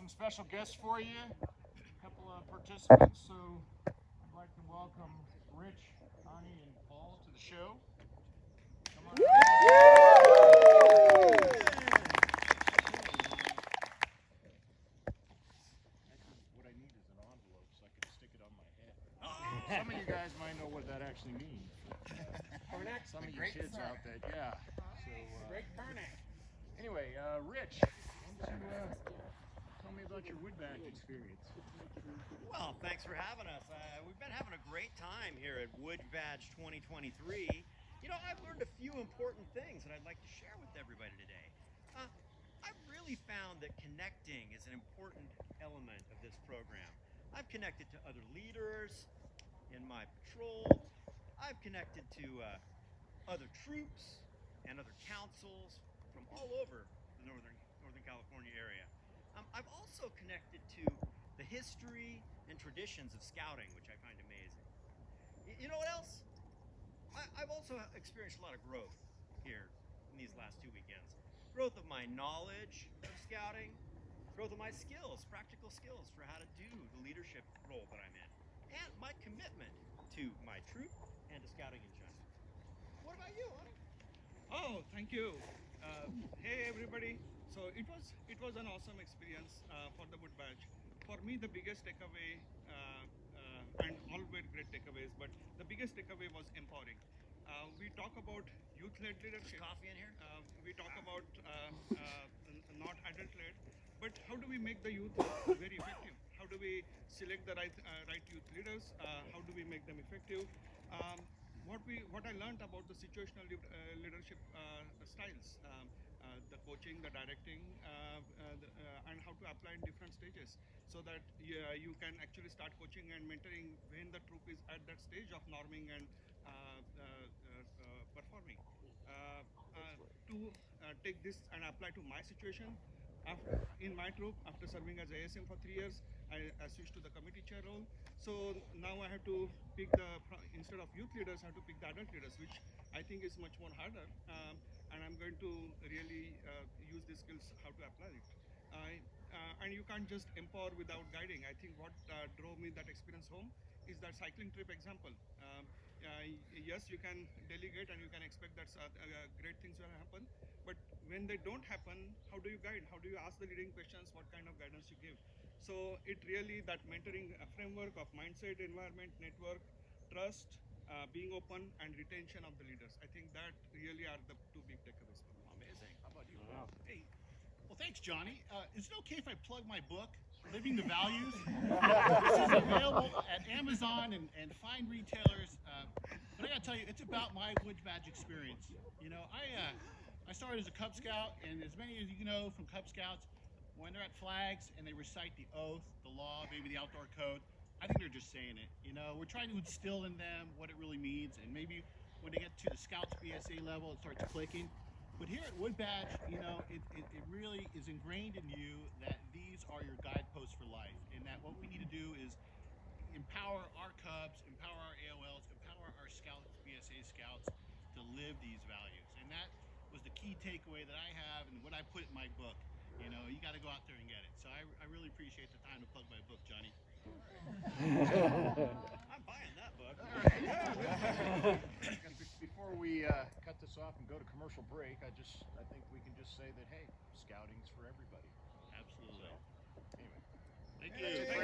some special guests for you, a couple of participants. So I'd like to welcome Rich, Connie, and Paul to the show. Come on What I need is an envelope so I can stick it on my head. Some of you guys might know what that actually means. Some of you kids out there, yeah. So, Great Karnak. Anyway, Rich, why don't you tell me about your wood badge experience? Well, thanks for having us. We've been having a great time here at Wood Badge 2023. You know, I've learned a few important things that I'd like to share with everybody today. I've really found that connecting is an important element of this program. I've connected to other leaders in my patrol. I've connected to other troops and other councils from all over the Northern California area. I've also connected to the history and traditions of scouting, which I find amazing. You know what else? I've also experienced a lot of growth here in these last 2 weekends. Growth of my knowledge of scouting, growth of my skills, practical skills for how to do the leadership role that I'm in, and my commitment to my troop and to scouting in general. What about you, Ani? Oh, thank you. Hey everybody. So it was an awesome experience for the Wood Badge. For me, the biggest takeaway, and all were great takeaways, but the biggest takeaway was empowering. We talk about youth-led leadership. There's coffee in here? We talk about not adult-led, but how do we make the youth very effective? How do we select the right youth leaders? How do we make them effective? What I learned about the situational leadership styles, the coaching, the directing, and how to apply in different stages, so that you can actually start coaching and mentoring when the troop is at that stage of norming and performing. To take this and apply to my situation. In my troop, after serving as ASM for 3 years, I switched to the committee chair role. So now I have to pick instead of youth leaders, I have to pick the adult leaders, which I think is much more harder. And I'm going to really use these skills, how to apply it. And you can't just empower without guiding. I think what drove me that experience home is that cycling trip example. Yes, you can delegate and you can expect that great things will happen. But when they don't happen, how do you guide? How do you ask the leading questions? What kind of guidance you give? So it really, that mentoring framework of mindset, environment, network, trust, being open, and retention of the leaders. I think that really are the two big takeaways for me. Amazing. How about you? Wow. Hey, well, thanks, Johnny. Is it okay if I plug my book, Living the Values? This is available at Amazon and fine retailers. But I got to tell you, it's about my Wood Badge experience. You know, I started as a Cub Scout, and as many as you know from Cub Scouts, when they're at flags and they recite the oath, the law, maybe the outdoor code, I think they're just saying it. You know, we're trying to instill in them what it really means, and maybe when they get to the Scouts BSA level, it starts clicking. But here at Wood Badge, you know, it really is ingrained in you that these are your guideposts for life, and that what we need to do is empower our Cubs, empower our AOLs, empower our Scouts, BSA Scouts to live these values. And that was the key takeaway that I have and what I put in my book. You know, you got to go out there and get it. So I really appreciate the time to plug my book, Johnny. I'm buying that book. Before we cut this off and go to commercial break, I think we can just say that, hey, scouting's for everybody. Absolutely. So, anyway. Thank Hey, you. thanks